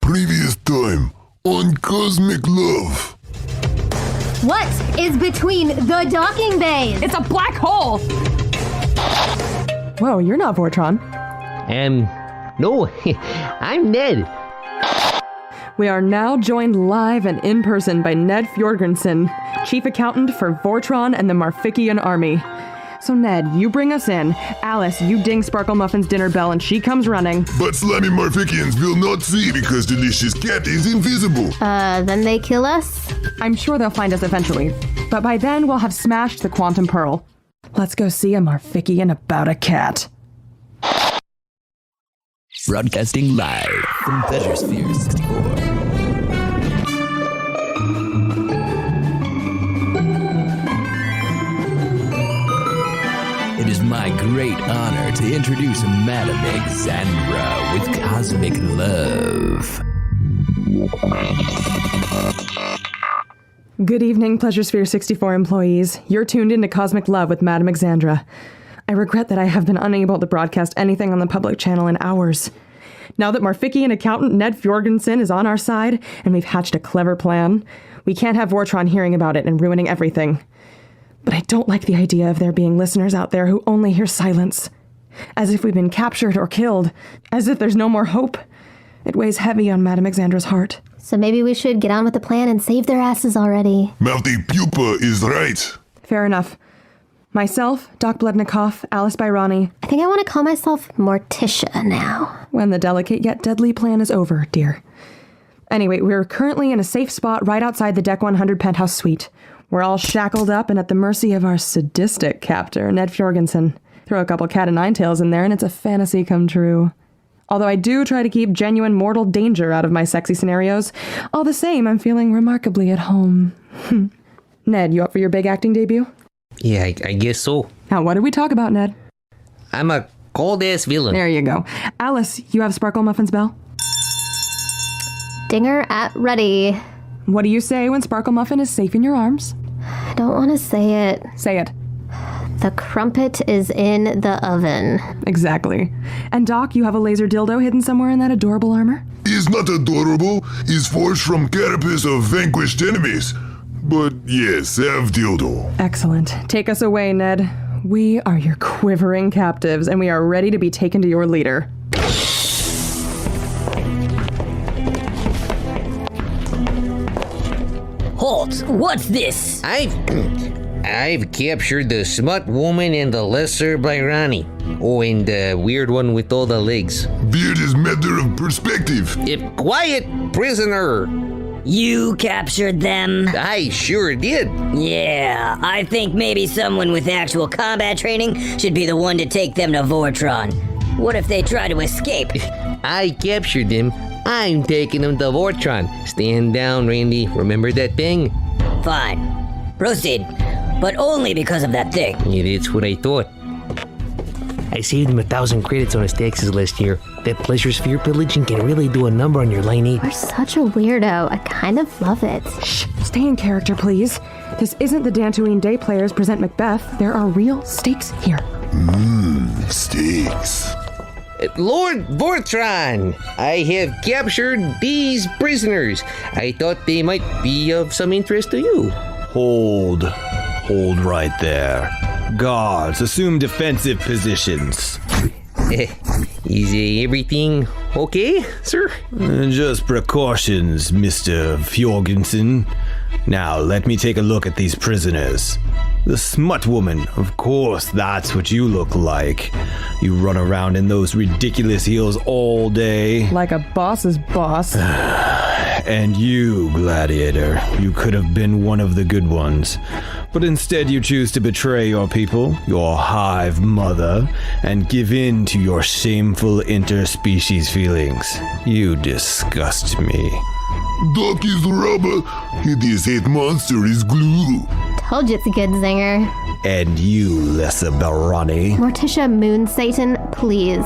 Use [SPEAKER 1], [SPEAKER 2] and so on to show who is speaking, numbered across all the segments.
[SPEAKER 1] Previous time on Cosmic Love.
[SPEAKER 2] What is between the docking bays?
[SPEAKER 3] It's a black hole!
[SPEAKER 4] Whoa, you're not Vortron.
[SPEAKER 5] No, I'm Ned.
[SPEAKER 4] We are now joined live and in person by Ned Fjorgensen, Chief Accountant for Vortron and the Marfikian Army. So Ned, you bring us in. Alice, you ding Sparkle Muffin's dinner bell and she comes running.
[SPEAKER 1] But slimy Marfikians will not see because delicious cat is invisible.
[SPEAKER 2] Then they kill us?
[SPEAKER 4] I'm sure they'll find us eventually. But by then, we'll have smashed the Quantum Pearl. Let's go see a Marfikian about a cat.
[SPEAKER 6] Broadcasting live from Pleasure Sphere 64. It is my great honor to introduce Madam Xandra with Cosmic Love.
[SPEAKER 4] Good evening, Pleasure Sphere 64 employees. You're tuned into Cosmic Love with Madam Xandra. I regret that I have been unable to broadcast anything on the public channel in hours. Now that Marfikian accountant Ned Fjorgensen is on our side, and we've hatched a clever plan, we can't have Vortron hearing about it and ruining everything. But I don't like the idea of there being listeners out there who only hear silence. As if we've been captured or killed. As if there's no more hope. It weighs heavy on Madam Xandra's heart.
[SPEAKER 2] So maybe we should get on with the plan and save their asses already.
[SPEAKER 1] Mouthy Pupa is right.
[SPEAKER 4] Fair enough. Myself, Dok Bloodnikov, Alice Byrani.
[SPEAKER 2] I think I want to call myself Morticia now.
[SPEAKER 4] When the delicate yet deadly plan is over, dear. Anyway, we're currently in a safe spot right outside the Deck 100 penthouse suite. We're all shackled up and at the mercy of our sadistic captor, Ned Fjorgensen. Throw a couple cat o' nine tails in there and it's a fantasy come true. Although I do try to keep genuine mortal danger out of my sexy scenarios, all the same, I'm feeling remarkably at home. Ned, you up for your big acting debut?
[SPEAKER 5] Yeah, I guess so.
[SPEAKER 4] Now, what did we talk about, Ned?
[SPEAKER 5] I'm a cold-ass villain.
[SPEAKER 4] There you go. Alice, you have Sparkle Muffin's bell?
[SPEAKER 2] Dinger at ready.
[SPEAKER 4] What do you say when Sparkle Muffin is safe in your arms?
[SPEAKER 2] I don't want to say it.
[SPEAKER 4] Say it.
[SPEAKER 2] The crumpet is in the oven.
[SPEAKER 4] Exactly. And Doc, you have a laser dildo hidden somewhere in that adorable armor?
[SPEAKER 1] Is not adorable, is forged from carapace of vanquished enemies. But yes, have dildo.
[SPEAKER 4] Excellent. Take us away, Ned. We are your quivering captives, and we are ready to be taken to your leader.
[SPEAKER 7] Halt! What's this?
[SPEAKER 5] I've captured the smut woman and the lesser Byrani. Oh, and the weird one with all the legs.
[SPEAKER 1] Beard is matter of perspective.
[SPEAKER 5] Quiet, prisoner!
[SPEAKER 7] You captured them?
[SPEAKER 5] I sure did.
[SPEAKER 7] Yeah, I think maybe someone with actual combat training should be the one to take them to Vortron. What if they try to escape?
[SPEAKER 5] I captured them. I'm taking them to Vortron. Stand down, Randy. Remember that thing?
[SPEAKER 7] Fine. Proceed. But only because of that thing.
[SPEAKER 5] It's what I thought. I saved him 1,000 credits on his taxes last year. That Pleasure Sphere pillaging can really do a number on your line 8.
[SPEAKER 2] You're such a weirdo. I kind of love it.
[SPEAKER 4] Shh, stay in character, please. This isn't the Dantooine Day Players present Macbeth. There are real stakes here.
[SPEAKER 1] Stakes.
[SPEAKER 5] Lord Vortron, I have captured these prisoners. I thought they might be of some interest to you.
[SPEAKER 8] Hold right there. Guards, assume defensive positions.
[SPEAKER 5] Is everything okay, sir?
[SPEAKER 8] Just precautions, Mr. Fjorgensen. Now, let me take a look at these prisoners. The smut woman, of course, that's what you look like. You run around in those ridiculous heels all day.
[SPEAKER 4] Like a boss's boss.
[SPEAKER 8] And you, Gladiator, you could have been one of the good ones. But instead you choose to betray your people, your hive mother, and give in to your shameful interspecies feelings. You disgust me.
[SPEAKER 1] Doc is rubber. This hate monster is glue.
[SPEAKER 2] Told you it's a good zinger.
[SPEAKER 8] And you, Lesser Barani.
[SPEAKER 2] Morticia Moon Satan, please.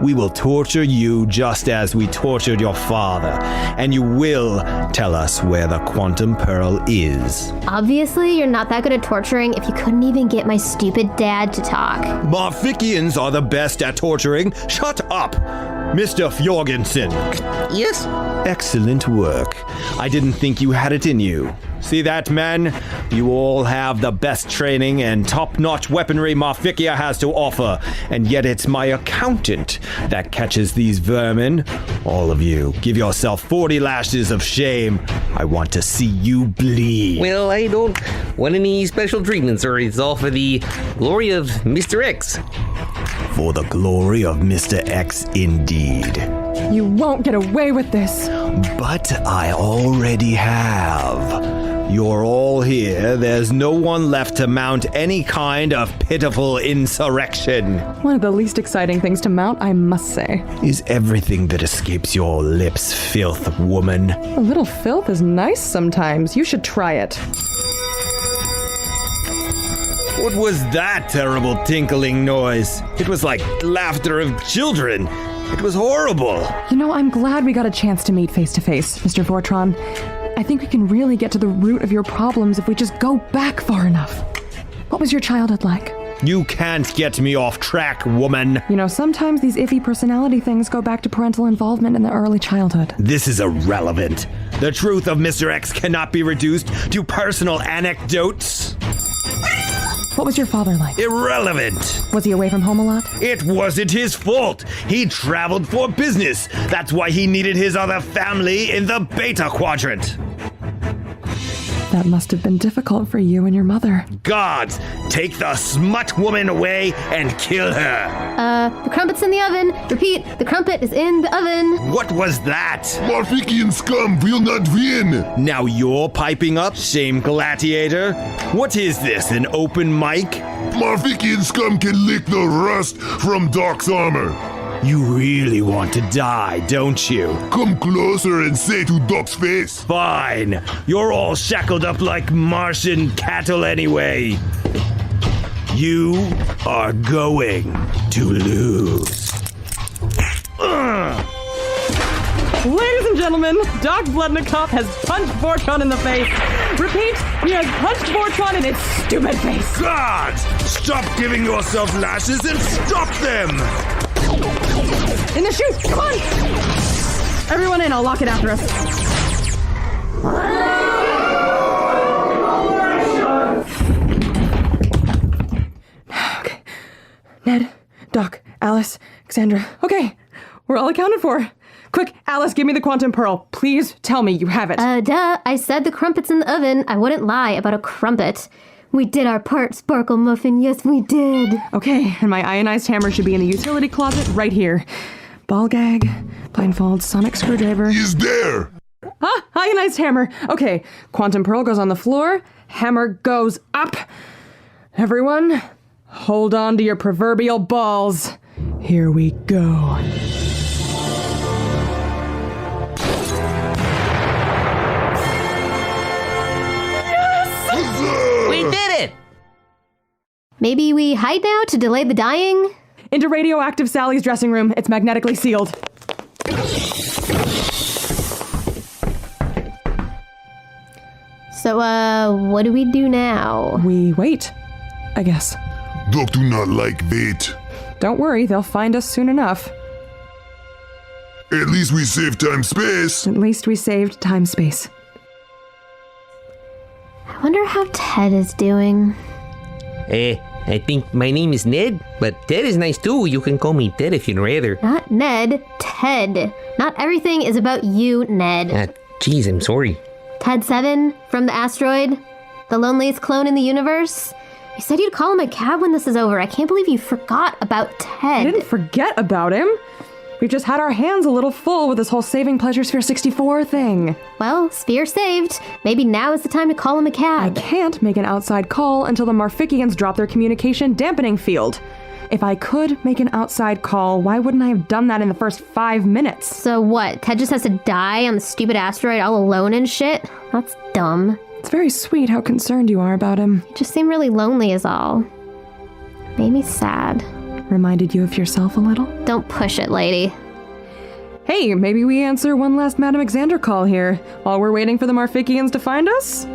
[SPEAKER 8] We will torture you just as we tortured your father, and you will tell us where the Quantum Pearl is.
[SPEAKER 2] Obviously, you're not that good at torturing if you couldn't even get my stupid dad to talk.
[SPEAKER 8] Marficians are the best at torturing. Shut up, Mr. Fjorgensen.
[SPEAKER 5] Yes?
[SPEAKER 8] Excellent work. I didn't think you had it in you. See that, men? You all have the best training and top-notch weaponry Marficia has to offer, and yet it's my accountant that catches these vermin. All of you, give yourself 40 lashes of shame. I want to see you bleed.
[SPEAKER 5] Well, I don't want any special treatment, sir. It's all for the glory of Mr. X.
[SPEAKER 8] For the glory of Mr. X, indeed.
[SPEAKER 4] You won't get away with this.
[SPEAKER 8] But I already have. You're all here. There's no one left to mount any kind of pitiful insurrection.
[SPEAKER 4] One of the least exciting things to mount, I must say.
[SPEAKER 8] Is everything that escapes your lips filth, woman?
[SPEAKER 4] A little filth is nice sometimes. You should try it.
[SPEAKER 8] What was that terrible tinkling noise? It was like laughter of children. It was horrible.
[SPEAKER 4] You know, I'm glad we got a chance to meet face to face, Mr. Vortron. I think we can really get to the root of your problems if we just go back far enough. What was your childhood like?
[SPEAKER 8] You can't get me off track, woman.
[SPEAKER 4] You know, sometimes these iffy personality things go back to parental involvement in the early childhood.
[SPEAKER 8] This is irrelevant. The truth of Mr. X cannot be reduced to personal anecdotes.
[SPEAKER 4] What was your father like?
[SPEAKER 8] Irrelevant.
[SPEAKER 4] Was he away from home a lot?
[SPEAKER 8] It wasn't his fault. He traveled for business. That's why he needed his other family in the Beta Quadrant.
[SPEAKER 4] That must have been difficult for you and your mother.
[SPEAKER 8] Gods, take the smut woman away and kill her.
[SPEAKER 2] The crumpet's in the oven. Repeat, the crumpet is in the oven.
[SPEAKER 8] What was that?
[SPEAKER 1] Marfician scum will not win.
[SPEAKER 8] Now you're piping up, shame gladiator? What is this, an open mic?
[SPEAKER 1] Marfician scum can lick the rust from Dok's armor.
[SPEAKER 8] You really want to die, don't you?
[SPEAKER 1] Come closer and say to Dok's face.
[SPEAKER 8] Fine. You're all shackled up like Martian cattle anyway. You are going to lose.
[SPEAKER 4] Ladies and gentlemen, Dok Bloodnikov has punched Vortron in the face. Repeat, he has punched Vortron in its stupid face.
[SPEAKER 8] Gods! Stop giving yourself lashes and stop them!
[SPEAKER 4] In the chute, come on! Everyone in, I'll lock it after us. Okay. Ned, Dok, Alice, Xandra. Okay, we're all accounted for. Quick, Alice, give me the Quantum Pearl. Please tell me you have it.
[SPEAKER 2] Duh, I said the crumpet's in the oven. I wouldn't lie about a crumpet. We did our part, Sparkle Muffin. Yes, we did.
[SPEAKER 4] Okay, and my ionized hammer should be in the utility closet right here. Ball gag, blindfold, sonic screwdriver.
[SPEAKER 1] He's there.
[SPEAKER 4] Ah, ionized hammer. Okay, Quantum Pearl goes on the floor. Hammer goes up. Everyone, hold on to your proverbial balls. Here we go.
[SPEAKER 5] We did it!
[SPEAKER 2] Maybe we hide now to delay the dying?
[SPEAKER 4] Into radioactive Sally's dressing room. It's magnetically sealed.
[SPEAKER 2] So, what do we do now?
[SPEAKER 4] We wait, I guess.
[SPEAKER 1] Dok do not like wait.
[SPEAKER 4] Don't worry, they'll find us soon enough.
[SPEAKER 1] At least we save time space.
[SPEAKER 4] At least we saved time space.
[SPEAKER 2] I wonder how Ted is doing.
[SPEAKER 5] I think my name is Ned, but Ted is nice too. You can call me Ted if you'd rather.
[SPEAKER 2] Not Ned, Ted. Not everything is about you, Ned.
[SPEAKER 5] Geez, I'm sorry.
[SPEAKER 2] Ted 7 from the asteroid, the loneliest clone in the universe. You said you'd call him a cab when this is over. I can't believe you forgot about Ted.
[SPEAKER 4] I didn't forget about him. We've just had our hands a little full with this whole saving Pleasure Sphere 64 thing.
[SPEAKER 2] Well, Sphere saved. Maybe now is the time to call him a
[SPEAKER 4] I
[SPEAKER 2] cab.
[SPEAKER 4] can't make an outside call until the Marficians drop their communication dampening field. If I could make an outside call, why wouldn't I have done that in the first 5 minutes?
[SPEAKER 2] So what? Ted just has to die on the stupid asteroid all alone and shit? That's dumb.
[SPEAKER 4] It's very sweet how concerned you are about him.
[SPEAKER 2] You just seem really lonely is all. Made me sad.
[SPEAKER 4] Reminded you of yourself a little?
[SPEAKER 2] Don't push it, lady.
[SPEAKER 4] Hey, maybe we answer one last Madam Xandra call here, while we're waiting for the Marfikians to find us?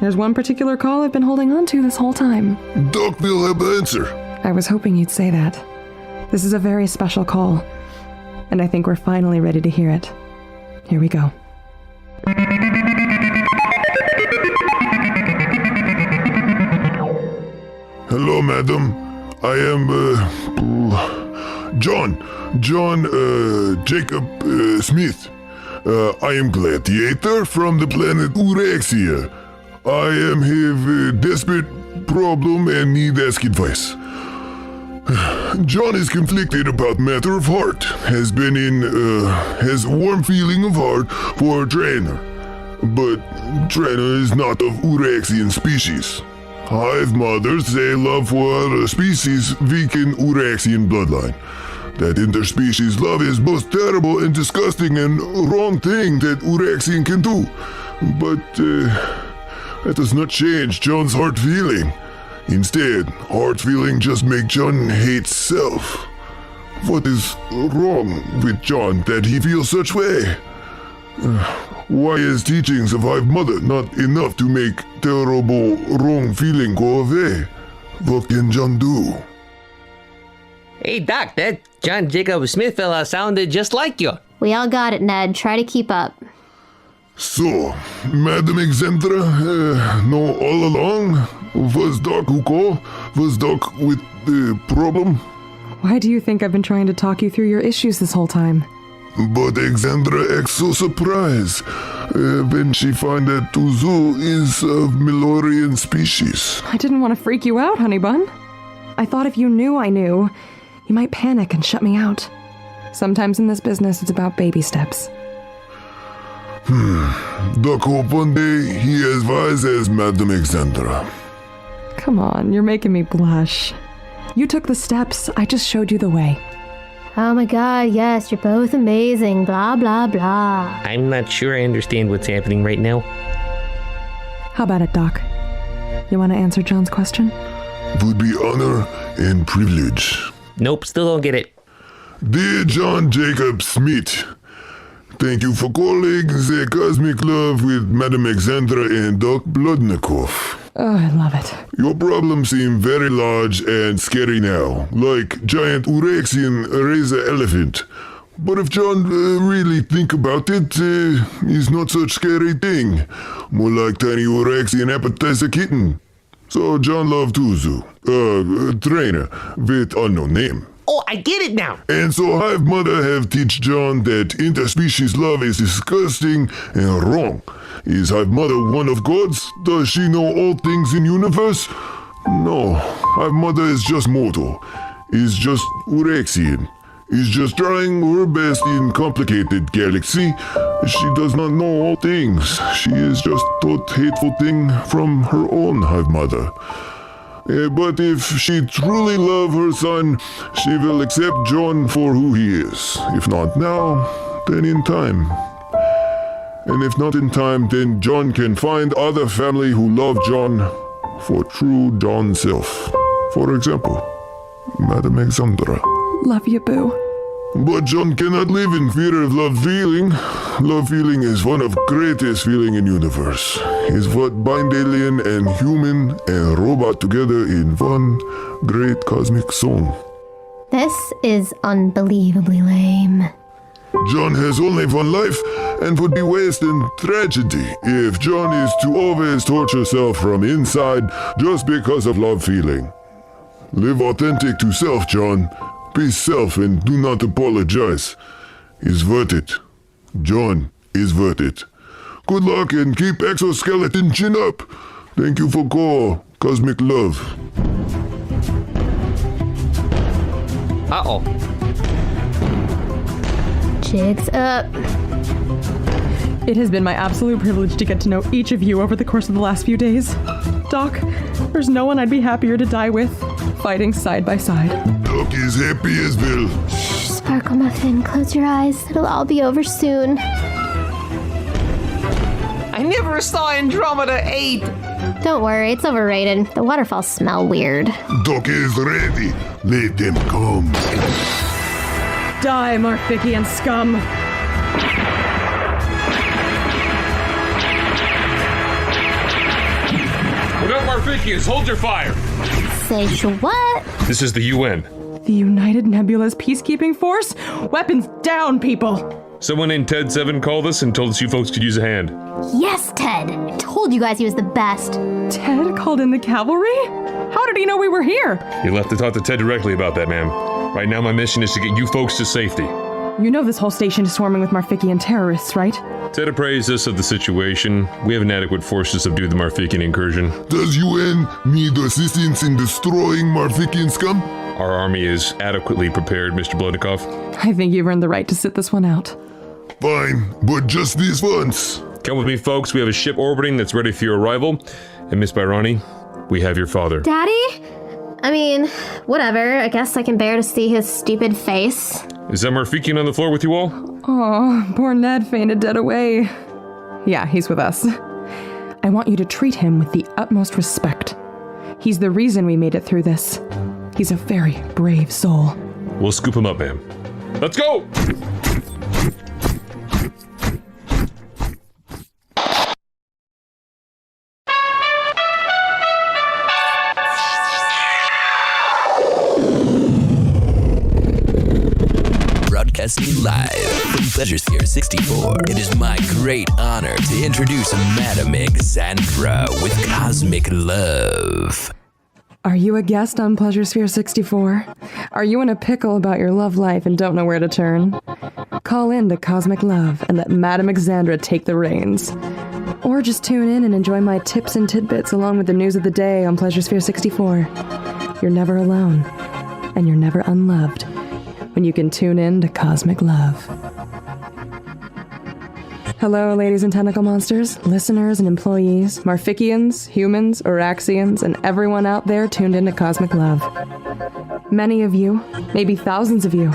[SPEAKER 4] There's one particular call I've been holding on to this whole time.
[SPEAKER 1] Doc will have the answer.
[SPEAKER 4] I was hoping you'd say that. This is a very special call, and I think we're finally ready to hear it. Here we go.
[SPEAKER 1] Hello, madam. I am, John Jacob Smith. I am gladiator from the planet Urexia. I am have a desperate problem and need ask advice. John is conflicted about matter of heart. Has a warm feeling of heart for a trainer. But trainer is not of Urexian species. Hive mothers say love for other species weaken Urexian bloodline. That interspecies love is both terrible and disgusting and wrong thing that Urexian can do. But that does not change John's heart feeling. Instead, heart feeling just make John hate self. What is wrong with John that he feels such way? Why is teachings of Hive Mother not enough to make terrible wrong feeling go away? What can John do?
[SPEAKER 5] Hey, Doc, that John Jacob Smith fella sounded just like you.
[SPEAKER 2] We all got it, Ned. Try to keep up.
[SPEAKER 1] So, Madam Xandra, know all along? Was Doc who called? Was Doc with the problem?
[SPEAKER 4] Why do you think I've been trying to talk you through your issues this whole time?
[SPEAKER 1] But Xandra acts so surprised when she find that Tuzu is of Milorian species.
[SPEAKER 4] I didn't want to freak you out, honey bun. I thought if you knew I knew, you might panic and shut me out. Sometimes in this business, it's about baby steps.
[SPEAKER 1] Doc hope one day he as wise as Madam Xandra.
[SPEAKER 4] Come on, you're making me blush. You took the steps, I just showed you the way.
[SPEAKER 2] Oh my god, yes, you're both amazing, blah blah blah.
[SPEAKER 5] I'm not sure I understand what's happening right now.
[SPEAKER 4] How about it, Doc? You want to answer John's question?
[SPEAKER 1] Would be honor and privilege.
[SPEAKER 5] Nope, still don't get it.
[SPEAKER 1] Dear John Jacob Smith, thank you for calling the Cosmic Love with Madam Xandra and Dok Bloodnikov.
[SPEAKER 4] Oh, I love it.
[SPEAKER 1] Your problems seem very large and scary now, like giant Urexian razor elephant. But if John really think about it, it's not such scary thing. More like tiny Urexian appetizer kitten. So John love Tuzu, trainer with unknown name.
[SPEAKER 5] Oh, I get it now.
[SPEAKER 1] And so Hive Mother have teach John that interspecies love is disgusting and wrong. Is Hive Mother one of gods? Does she know all things in universe? No, Hive Mother is just mortal. Is just Urexian. Is just trying her best in complicated galaxy. She does not know all things. She is just taught hateful thing from her own Hive Mother. But if she truly love her son, she will accept John for who he is. If not now, then in time. And if not in time, then John can find other family who love John for true John self. For example, Madam Xandra.
[SPEAKER 4] Love you, boo.
[SPEAKER 1] But John cannot live in fear of love feeling. Love feeling is one of greatest feeling in universe. Is what bind alien and human and robot together in one great cosmic song.
[SPEAKER 2] This is unbelievably lame.
[SPEAKER 1] John has only one life and would be waste and tragedy if John is to always torture self from inside just because of love feeling. Live authentic to self, John. Be self and do not apologize. Is worth it. John is worth it. Good luck and keep exoskeleton chin up. Thank you for call, Cosmic Love.
[SPEAKER 5] Uh-oh.
[SPEAKER 2] Jigs up.
[SPEAKER 4] It has been my absolute privilege to get to know each of you over the course of the last few days. Doc, there's no one I'd be happier to die with, fighting side by side.
[SPEAKER 1] Doc is happy as well.
[SPEAKER 2] Shh, Sparkle Muffin, close your eyes. It'll all be over soon.
[SPEAKER 5] I never saw Andromeda 8.
[SPEAKER 2] Don't worry, it's overrated. The waterfalls smell weird.
[SPEAKER 1] Dok is ready. Let them come.
[SPEAKER 4] Die, Marfickian scum!
[SPEAKER 3] What up, Marfickians? Hold your fire!
[SPEAKER 2] Say what?
[SPEAKER 3] This is the UN.
[SPEAKER 4] The United Nebula's peacekeeping force? Weapons down, people!
[SPEAKER 3] Someone named Ted 7 called us and told us you folks could use a hand.
[SPEAKER 2] Yes, Ted. I told you guys he was the best.
[SPEAKER 4] Ted called in the cavalry? How did he know we were here?
[SPEAKER 3] You'll have to talk to Ted directly about that, ma'am. Right now, my mission is to get you folks to safety.
[SPEAKER 4] You know this whole station is swarming with Marfickian terrorists, right?
[SPEAKER 3] Ted appraised us of the situation. We have inadequate force to subdue the Marfickian incursion.
[SPEAKER 1] Does UN need assistance in destroying Marfickian scum?
[SPEAKER 3] Our army is adequately prepared, Mr. Bloodnikov.
[SPEAKER 4] I think you've earned the right to sit this one out.
[SPEAKER 1] Fine, but just this once.
[SPEAKER 3] Come with me, folks. We have a ship orbiting that's ready for your arrival. And Miss Byrani, we have your father.
[SPEAKER 2] Daddy? I mean, whatever. I guess I can bear to see his stupid face.
[SPEAKER 3] Is that Marfickian on the floor with you all?
[SPEAKER 4] Oh, poor Ned fainted dead away. Yeah, he's with us. I want you to treat him with the utmost respect. He's the reason we made it through this. He's a very brave soul.
[SPEAKER 3] We'll scoop him up, ma'am. Let's go!
[SPEAKER 6] Broadcasting live from Pleasure Sphere 64. It is my great honor to introduce Madam Xandra with Cosmic Love.
[SPEAKER 4] Are you a guest on Pleasure Sphere 64? Are you in a pickle about your love life and don't know where to turn? Call in to Cosmic Love and let Madam Xandra take the reins. Or just tune in and enjoy my tips and tidbits along with the news of the day on Pleasure Sphere 64. You're never alone, and you're never unloved when you can tune in to Cosmic Love. Hello, ladies and tentacle monsters, listeners and employees, Marfickians, humans, Araxians, and everyone out there tuned into Cosmic Love. Many of you, maybe thousands of you,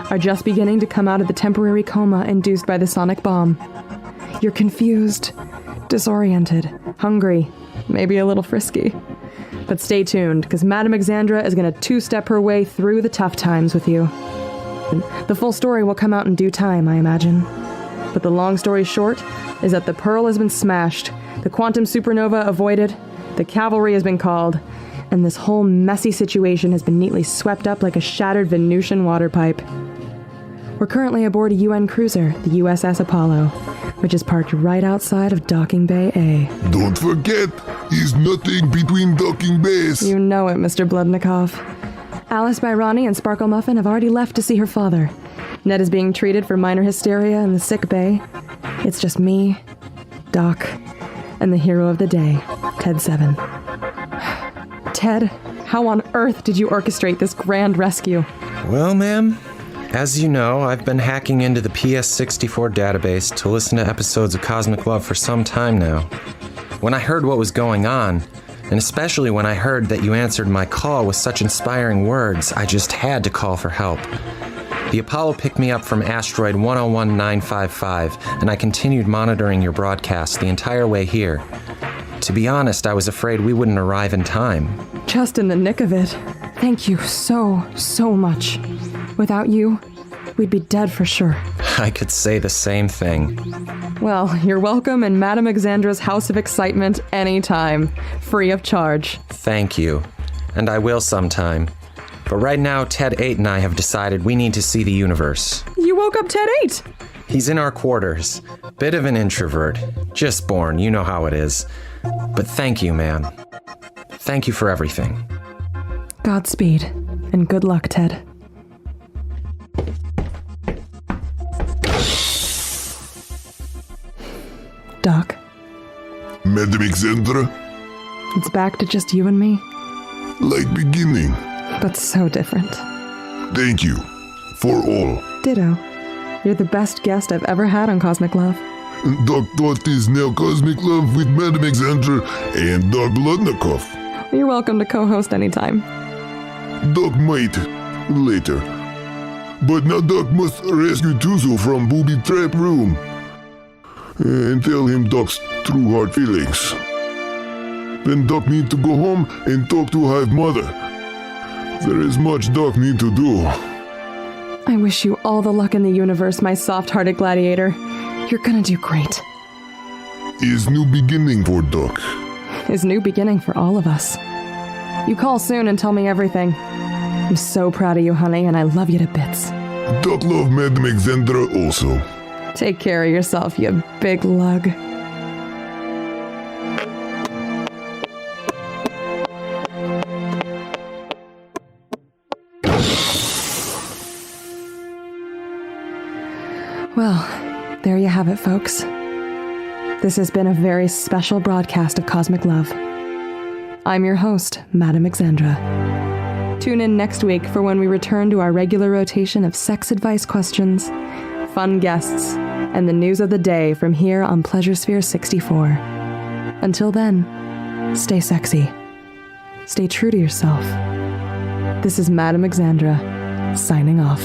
[SPEAKER 4] are just beginning to come out of the temporary coma induced by the sonic bomb. You're confused, disoriented, hungry, maybe a little frisky. But stay tuned, because Madam Xandra is going to two-step her way through the tough times with you. The full story will come out in due time, I imagine. But the long story short is that the Pearl has been smashed, the quantum supernova avoided, the cavalry has been called, and this whole messy situation has been neatly swept up like a shattered Venusian water pipe. We're currently aboard a UN cruiser, the USS Apollo, which is parked right outside of Docking Bay A.
[SPEAKER 1] Don't forget, he's nothing between docking bays.
[SPEAKER 4] You know it, Mr. Bloodnikov. Alice Byrani and Sparkle Muffin have already left to see her father. Ned is being treated for minor hysteria in the sick bay. It's just me, Doc, and the hero of the day, Ted 7. Ted, how on earth did you orchestrate this grand rescue?
[SPEAKER 9] Well, ma'am, as you know, I've been hacking into the PS64 database to listen to episodes of Cosmic Love for some time now. When I heard what was going on, and especially when I heard that you answered my call with such inspiring words, I just had to call for help. The Apollo picked me up from asteroid 101955, and I continued monitoring your broadcast the entire way here. To be honest, I was afraid we wouldn't arrive in time.
[SPEAKER 4] Just in the nick of it. Thank you so much. Without you, we'd be dead for sure.
[SPEAKER 9] I could say the same thing.
[SPEAKER 4] Well, you're welcome in Madam Xandra's House of Excitement anytime, free of charge.
[SPEAKER 9] Thank you. And I will sometime. But right now, Ted 8 and I have decided we need to see the universe.
[SPEAKER 4] You woke up Ted 8?
[SPEAKER 9] He's in our quarters. Bit of an introvert. Just born, you know how it is. But thank you, man. Thank you for everything.
[SPEAKER 4] Godspeed, and good luck, Ted. Doc.
[SPEAKER 1] Madam Xandra,
[SPEAKER 4] It's back to just you and me,
[SPEAKER 1] like beginning.
[SPEAKER 4] but so different.
[SPEAKER 1] Thank you. For all.
[SPEAKER 4] Ditto. You're the best guest I've ever had on Cosmic Love.
[SPEAKER 1] Dok Dot is now Cosmic Love with Madam Xandra and Dok Bloodnikov.
[SPEAKER 4] You're welcome to co-host anytime.
[SPEAKER 1] Dok might later. But now Dok must rescue Tuzo from booby trap room. and tell him Doc's true heart feelings. Then Doc need to go home and talk to Hive Mother. There is much Doc need to do.
[SPEAKER 4] I wish you all the luck in the universe, my soft-hearted gladiator. You're gonna do great.
[SPEAKER 1] Is new beginning for Doc.
[SPEAKER 4] Is new beginning for all of us. You call soon and tell me everything. I'm so proud of you, honey, and I love you to bits.
[SPEAKER 1] Doc love Madam Xandra also.
[SPEAKER 4] Take care of yourself, you big lug. Well, there you have it, folks. This has been a very special broadcast of Cosmic Love. I'm your host, Madam Xandra. Tune in next week for when we return to our regular rotation of sex advice questions, fun guests, and the news of the day from here on Pleasure Sphere 64. Until then, stay sexy. Stay true to yourself. This is Madam Xandra, signing off.